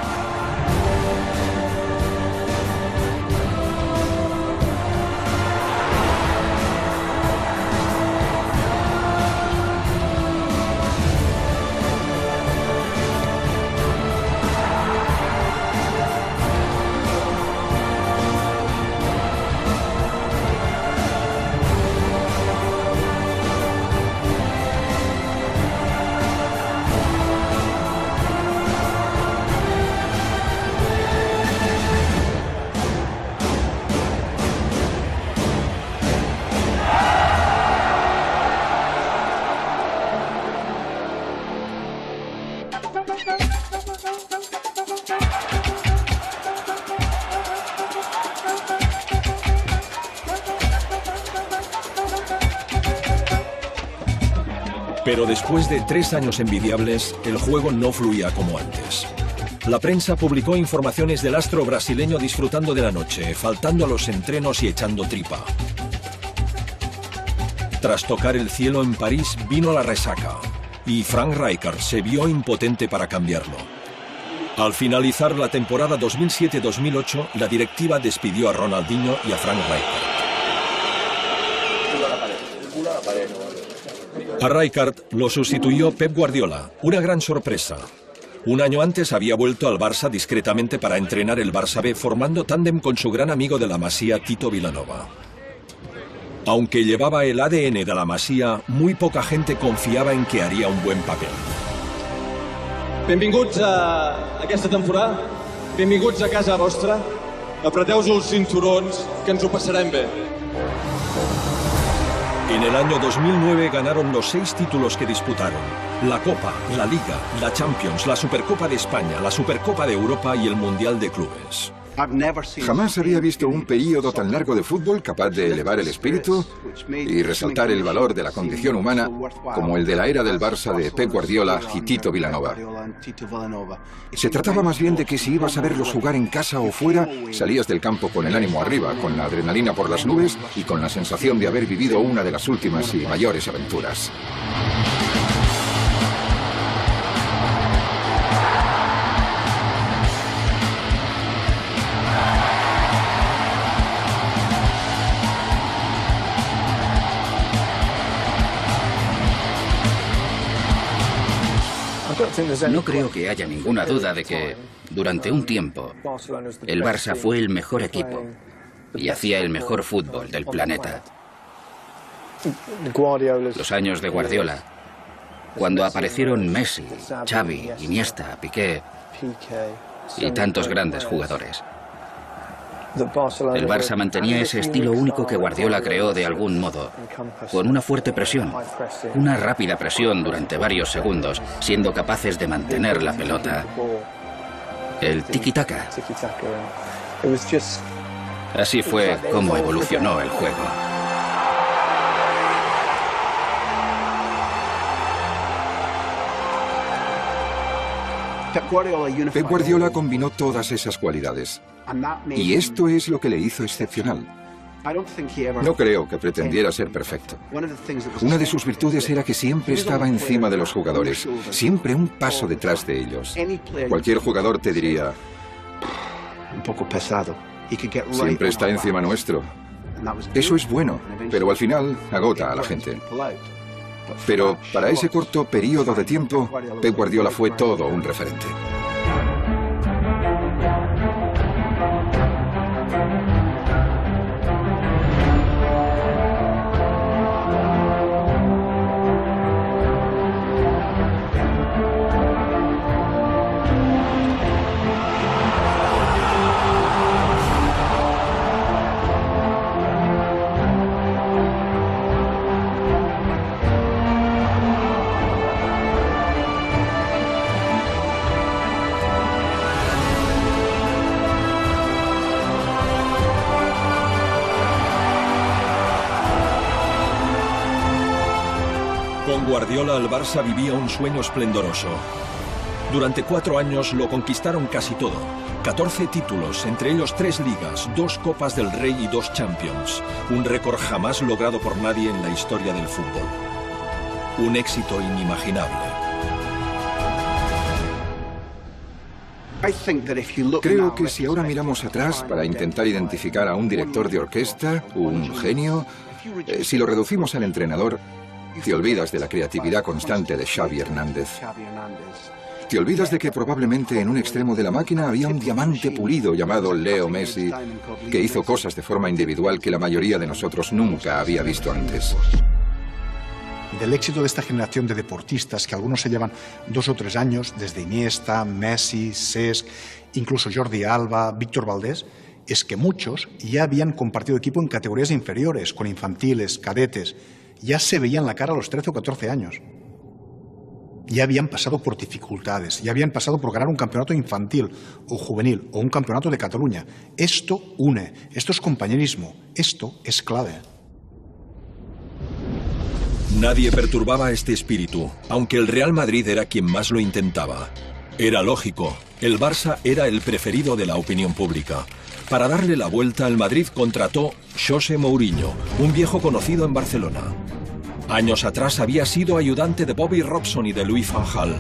Pero después de 3 años envidiables, el juego no fluía como antes. La prensa publicó informaciones del astro brasileño disfrutando de la noche, faltando a los entrenos y echando tripa. Tras tocar el cielo en París, vino la resaca, y Frank Rijkaard se vio impotente para cambiarlo. Al finalizar la temporada 2007-2008, la directiva despidió a Ronaldinho y a Frank Rijkaard. A Rijkaard lo sustituyó Pep Guardiola, una gran sorpresa. Un año antes había vuelto al Barça discretamente para entrenar el Barça B, formando tándem con su gran amigo de la Masía, Tito Vilanova. Aunque llevaba el ADN de la Masía, muy poca gente confiaba en que haría un buen papel. Benvinguts a aquesta temporada, benvinguts a casa vostra, apreteu-vos els cinturons, que ens ho passarem bé. En el año 2009 ganaron los 6 títulos que disputaron: la Copa, la Liga, la Champions, la Supercopa de España, la Supercopa de Europa y el Mundial de Clubes. Jamás había visto un período tan largo de fútbol capaz de elevar el espíritu y resaltar el valor de la condición humana como el de la era del Barça de Pep Guardiola y Tito Vilanova. Se trataba más bien de que si ibas a verlos jugar en casa o fuera, salías del campo con el ánimo arriba, con la adrenalina por las nubes y con la sensación de haber vivido una de las últimas y mayores aventuras. No creo que haya ninguna duda de que, durante un tiempo, el Barça fue el mejor equipo y hacía el mejor fútbol del planeta. Los años de Guardiola, cuando aparecieron Messi, Xavi, Iniesta, Piqué y tantos grandes jugadores. El Barça mantenía ese estilo único que Guardiola creó de algún modo, con una fuerte presión, una rápida presión durante varios segundos, siendo capaces de mantener la pelota. El tiki-taka. Así fue como evolucionó el juego. Pep Guardiola combinó todas esas cualidades. Y esto es lo que le hizo excepcional. No creo que pretendiera ser perfecto. Una de sus virtudes era que siempre estaba encima de los jugadores, siempre un paso detrás de ellos. Cualquier jugador te diría: un poco pesado. Siempre está encima nuestro. Eso es bueno, pero al final agota a la gente. Pero para ese corto periodo de tiempo, Pep Guardiola fue todo un referente. Con Guardiola el Barça vivía un sueño esplendoroso. Durante 4 años lo conquistaron casi todo. 14 títulos, entre ellos 3 ligas, 2 Copas del Rey y 2 Champions. Un récord jamás logrado por nadie en la historia del fútbol. Un éxito inimaginable. Creo que si ahora miramos atrás para intentar identificar a un director de orquesta, un genio, si lo reducimos al entrenador, te olvidas de la creatividad constante de Xavi Hernández. Te olvidas de que probablemente en un extremo de la máquina había un diamante pulido llamado Leo Messi, que hizo cosas de forma individual que la mayoría de nosotros nunca había visto antes. Del éxito de esta generación de deportistas, que algunos se llevan 2 o 3 años, desde Iniesta, Messi, Cesc, incluso Jordi Alba, Víctor Valdés, es que muchos ya habían compartido equipo en categorías inferiores, con infantiles, cadetes. Ya se veían la cara a los 13 o 14 años. Ya habían pasado por dificultades, ya habían pasado por ganar un campeonato infantil o juvenil o un campeonato de Cataluña. Esto une, esto es compañerismo, esto es clave. Nadie perturbaba este espíritu, aunque el Real Madrid era quien más lo intentaba. Era lógico, el Barça era el preferido de la opinión pública. Para darle la vuelta, el Madrid contrató José Mourinho, un viejo conocido en Barcelona. Años atrás había sido ayudante de Bobby Robson y de Louis van Gaal.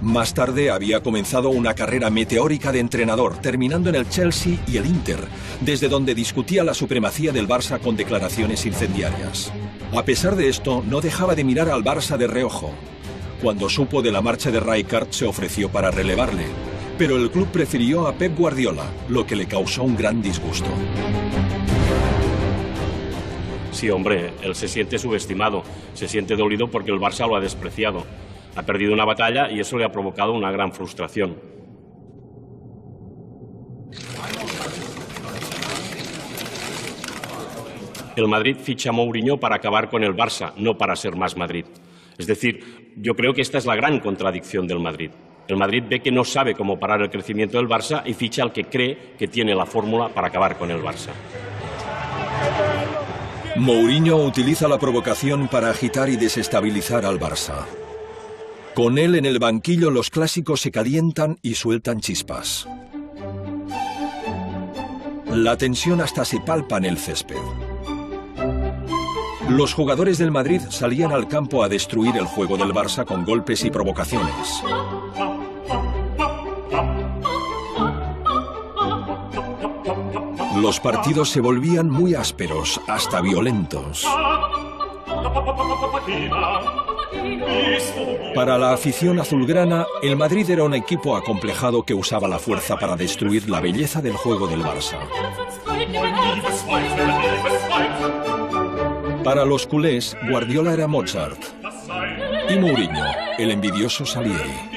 Más tarde había comenzado una carrera meteórica de entrenador, terminando en el Chelsea y el Inter, desde donde discutía la supremacía del Barça con declaraciones incendiarias. A pesar de esto, no dejaba de mirar al Barça de reojo. Cuando supo de la marcha de Rijkaard, se ofreció para relevarle. Pero el club prefirió a Pep Guardiola, lo que le causó un gran disgusto. Sí, hombre, él se siente subestimado, se siente dolido porque el Barça lo ha despreciado. Ha perdido una batalla y eso le ha provocado una gran frustración. El Madrid ficha a Mourinho para acabar con el Barça, no para ser más Madrid. Es decir, yo creo que esta es la gran contradicción del Madrid. El Madrid ve que no sabe cómo parar el crecimiento del Barça y ficha al que cree que tiene la fórmula para acabar con el Barça. Mourinho utiliza la provocación para agitar y desestabilizar al Barça. Con él en el banquillo los clásicos se calientan y sueltan chispas. La tensión hasta se palpa en el césped. Los jugadores del Madrid salían al campo a destruir el juego del Barça con golpes y provocaciones. Los partidos se volvían muy ásperos, hasta violentos. Para la afición azulgrana, el Madrid era un equipo acomplejado que usaba la fuerza para destruir la belleza del juego del Barça. Para los culés, Guardiola era Mozart y Mourinho, el envidioso Salieri.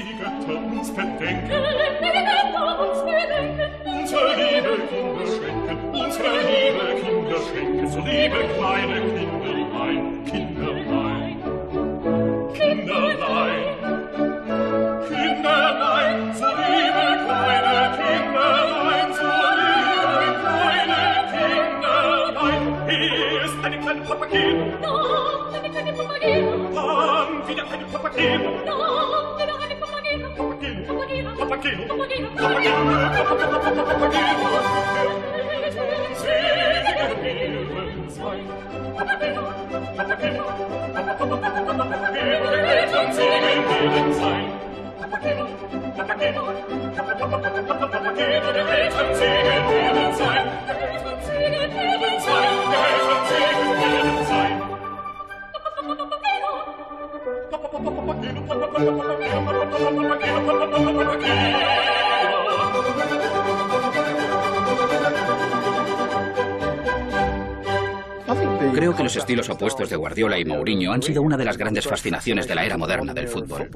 Creo que los estilos opuestos de Guardiola y Mourinho han sido una de las grandes fascinaciones de la era moderna del fútbol.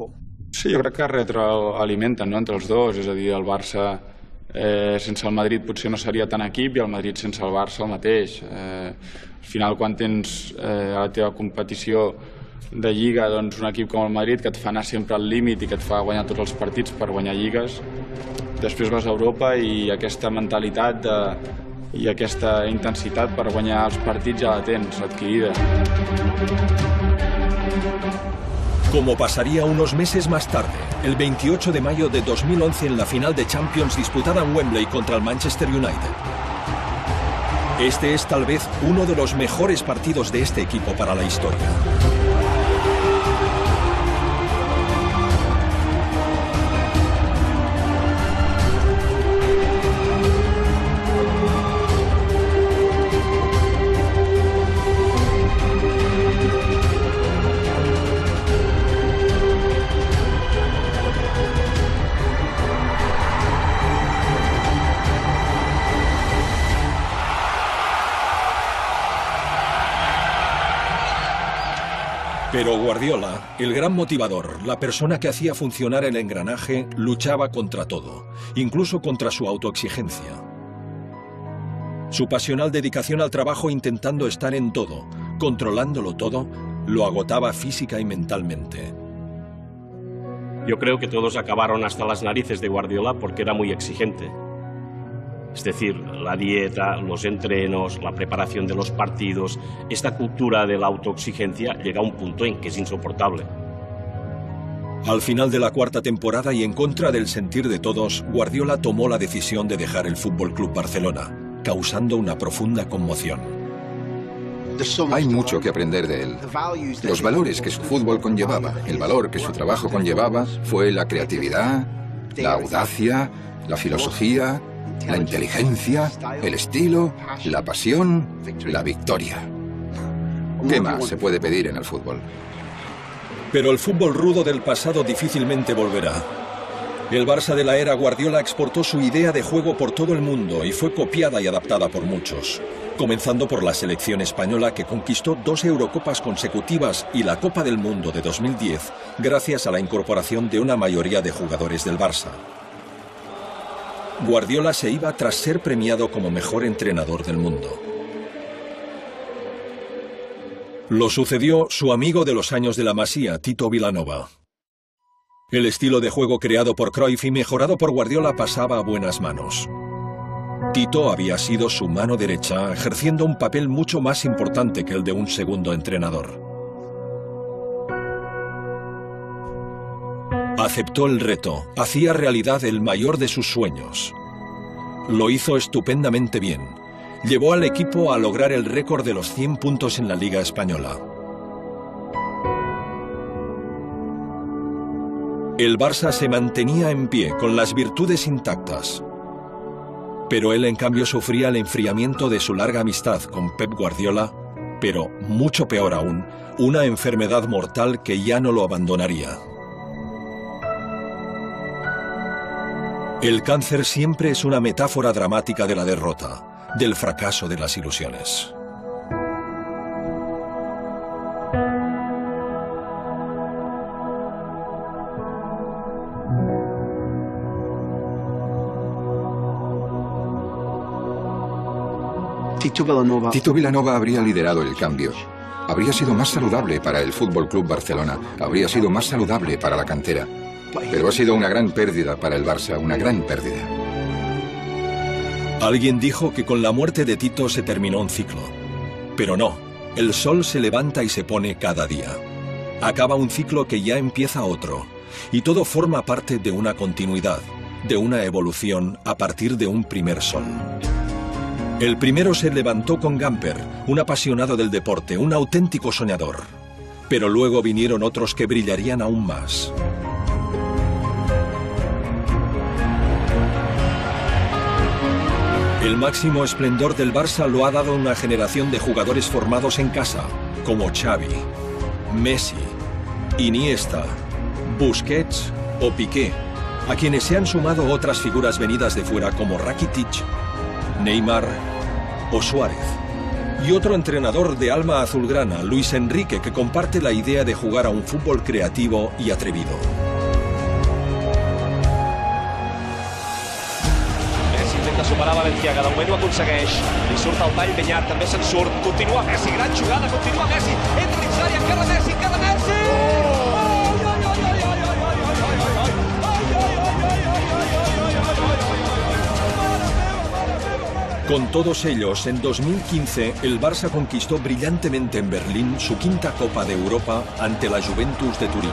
Sí, jo crec que retroalimenten, no?, entre els dos, és a dir, el Barça sense el Madrid potser no seria tan equip i el Madrid sense el Barça el mateix. Al final, quan tens a la teva competició de Lliga doncs un equip com el Madrid que et fa anar sempre al límit i que et fa guanyar tots els partits per guanyar lligues, després vas a Europa i aquesta mentalitat i aquesta intensitat per guanyar els partits ja la tens adquirida. Como pasaría unos meses más tarde, el 28 de mayo de 2011 en la final de Champions disputada en Wembley contra el Manchester United. Este es tal vez uno de los mejores partidos de este equipo para la historia. Pero Guardiola, el gran motivador, la persona que hacía funcionar el engranaje, luchaba contra todo, incluso contra su autoexigencia. Su pasional dedicación al trabajo intentando estar en todo, controlándolo todo, lo agotaba física y mentalmente. Yo creo que todos acabaron hasta las narices de Guardiola porque era muy exigente. Es decir, la dieta, los entrenos, la preparación de los partidos, esta cultura de la autoexigencia llega a un punto en que es insoportable. Al final de la cuarta temporada y en contra del sentir de todos, Guardiola tomó la decisión de dejar el Fútbol Club Barcelona, causando una profunda conmoción. Hay mucho que aprender de él. Los valores que su fútbol conllevaba, el valor que su trabajo conllevaba, fue la creatividad, la audacia, la filosofía, la inteligencia, el estilo, la pasión, la victoria. ¿Qué más se puede pedir en el fútbol? Pero el fútbol rudo del pasado difícilmente volverá. El Barça de la era Guardiola exportó su idea de juego por todo el mundo y fue copiada y adaptada por muchos, comenzando por la selección española que conquistó 2 Eurocopas consecutivas y la Copa del Mundo de 2010 gracias a la incorporación de una mayoría de jugadores del Barça. Guardiola se iba tras ser premiado como mejor entrenador del mundo. Lo sucedió su amigo de los años de la Masía, Tito Vilanova. El estilo de juego creado por Cruyff y mejorado por Guardiola pasaba a buenas manos. Tito había sido su mano derecha, ejerciendo un papel mucho más importante que el de un segundo entrenador. Aceptó el reto, hacía realidad el mayor de sus sueños. Lo hizo estupendamente bien. Llevó al equipo a lograr el récord de los 100 puntos en la Liga Española. El Barça se mantenía en pie, con las virtudes intactas. Pero él, en cambio, sufría el enfriamiento de su larga amistad con Pep Guardiola, pero, mucho peor aún, una enfermedad mortal que ya no lo abandonaría. El cáncer siempre es una metáfora dramática de la derrota, del fracaso de las ilusiones. Tito Vilanova habría liderado el cambio. Habría sido más saludable para el Fútbol Club Barcelona. Habría sido más saludable para la cantera. Pero ha sido una gran pérdida para el Barça, una gran pérdida. Alguien dijo que con la muerte de Tito se terminó un ciclo. Pero no, el sol se levanta y se pone cada día. Acaba un ciclo que ya empieza otro. Y todo forma parte de una continuidad, de una evolución a partir de un primer sol. El primero se levantó con Gamper, un apasionado del deporte, un auténtico soñador. Pero luego vinieron otros que brillarían aún más. El máximo esplendor del Barça lo ha dado una generación de jugadores formados en casa, como Xavi, Messi, Iniesta, Busquets o Piqué, a quienes se han sumado otras figuras venidas de fuera como Rakitic, Neymar o Suárez. Y otro entrenador de alma azulgrana, Luis Enrique, que comparte la idea de jugar a un fútbol creativo y atrevido. Messi intenta superar Valenciaga, de moment ho aconsegueix. Li surt el tall, Benyat també se'n surt. Continua Messi, gran jugada, continua Messi. Entra dins l'àrea, encara Messi, encara Messi! Con todos ellos, en 2015, el Barça conquistó brillantemente en Berlín su quinta Copa de Europa ante la Juventus de Turín.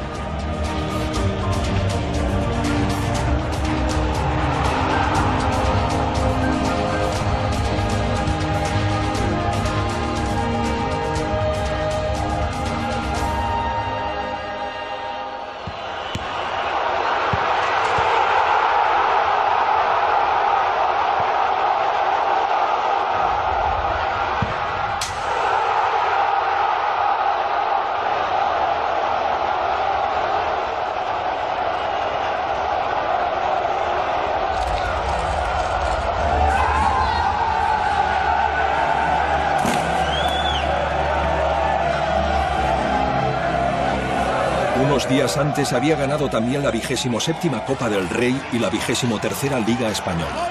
Unos días antes había ganado también la 27ª Copa del Rey y la 23ª Liga Española.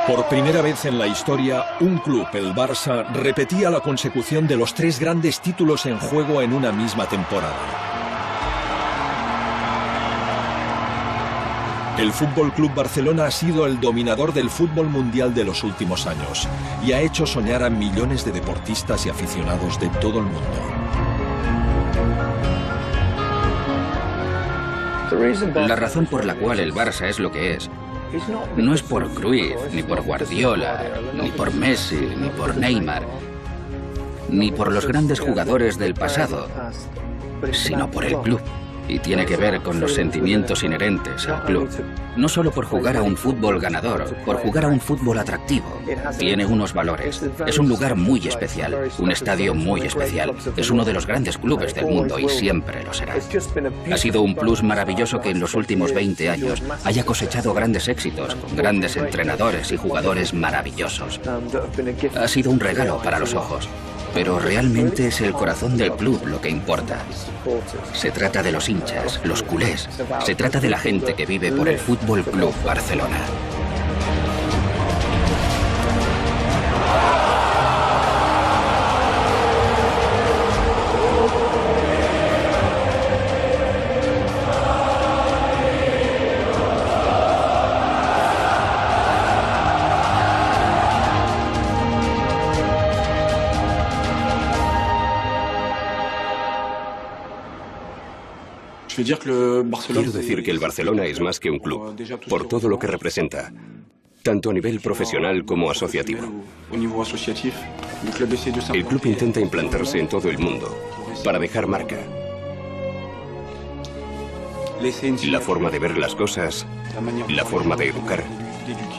Por primera vez en la historia, un club, el Barça, repetía la consecución de los 3 grandes títulos en juego en una misma temporada. El Fútbol Club Barcelona ha sido el dominador del fútbol mundial de los últimos años y ha hecho soñar a millones de deportistas y aficionados de todo el mundo. La razón por la cual el Barça es lo que es no es por Cruyff, ni por Guardiola, ni por Messi, ni por Neymar, ni por los grandes jugadores del pasado, sino por el club. Y tiene que ver con los sentimientos inherentes al club. No solo por jugar a un fútbol ganador, por jugar a un fútbol atractivo. Tiene unos valores. Es un lugar muy especial, un estadio muy especial. Es uno de los grandes clubes del mundo y siempre lo será. Ha sido un plus maravilloso que en los últimos 20 años haya cosechado grandes éxitos, con grandes entrenadores y jugadores maravillosos. Ha sido un regalo para los ojos. Pero realmente es el corazón del club lo que importa. Se trata de los hinchas, los culés. Se trata de la gente que vive por el Fútbol Club Barcelona. Quiero decir que el Barcelona es más que un club, por todo lo que representa, tanto a nivel profesional como asociativo. El club intenta implantarse en todo el mundo para dejar marca. La forma de ver las cosas, la forma de educar,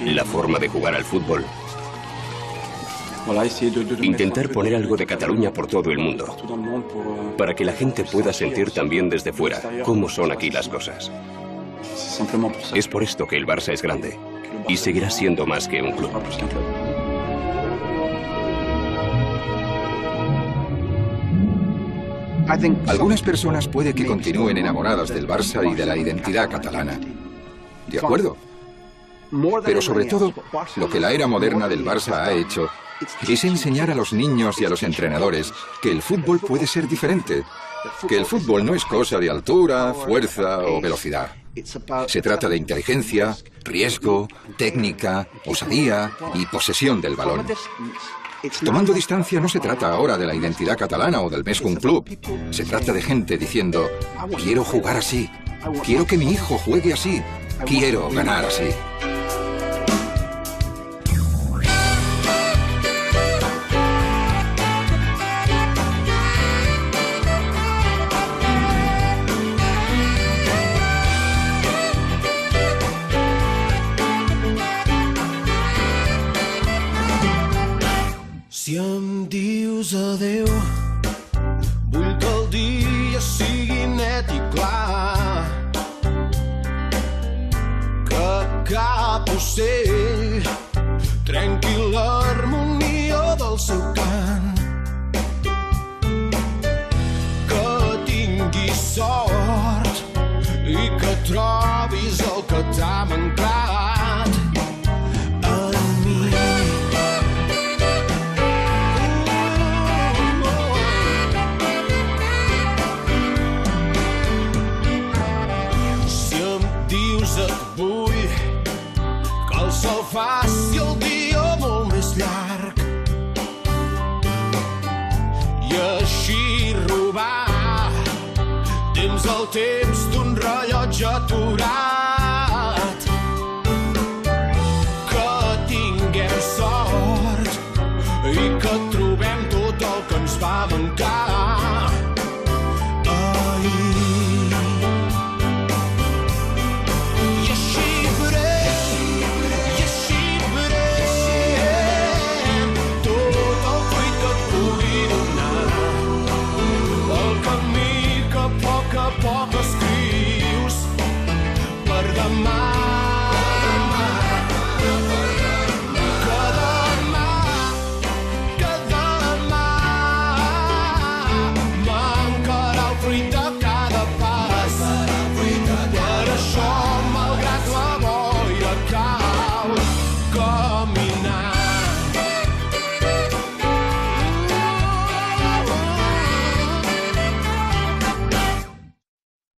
la forma de jugar al fútbol. Intentar poner algo de Cataluña por todo el mundo, para que la gente pueda sentir también desde fuera cómo son aquí las cosas. Es por esto que el Barça es grande y seguirá siendo más que un club. Algunas personas puede que continúen enamoradas del Barça y de la identidad catalana. De acuerdo. Pero sobre todo, lo que la era moderna del Barça ha hecho es enseñar a los niños y a los entrenadores que el fútbol puede ser diferente, que el fútbol no es cosa de altura, fuerza o velocidad. Se trata de inteligencia, riesgo, técnica, osadía y posesión del balón. Tomando distancia, no se trata ahora de la identidad catalana o del Mesc Club. Se trata de gente diciendo, quiero jugar así, quiero que mi hijo juegue así, quiero ganar así. Si em dius adeu, vull que el dia sigui net i clar, que cap ocell trenqui l'harmonia del seu cant, que tinguis sort i que trobis el que t'ha mancat en mi. Vull que el sol faci el dia molt més llarg i així robar temps al temps d'un rellotge aturat.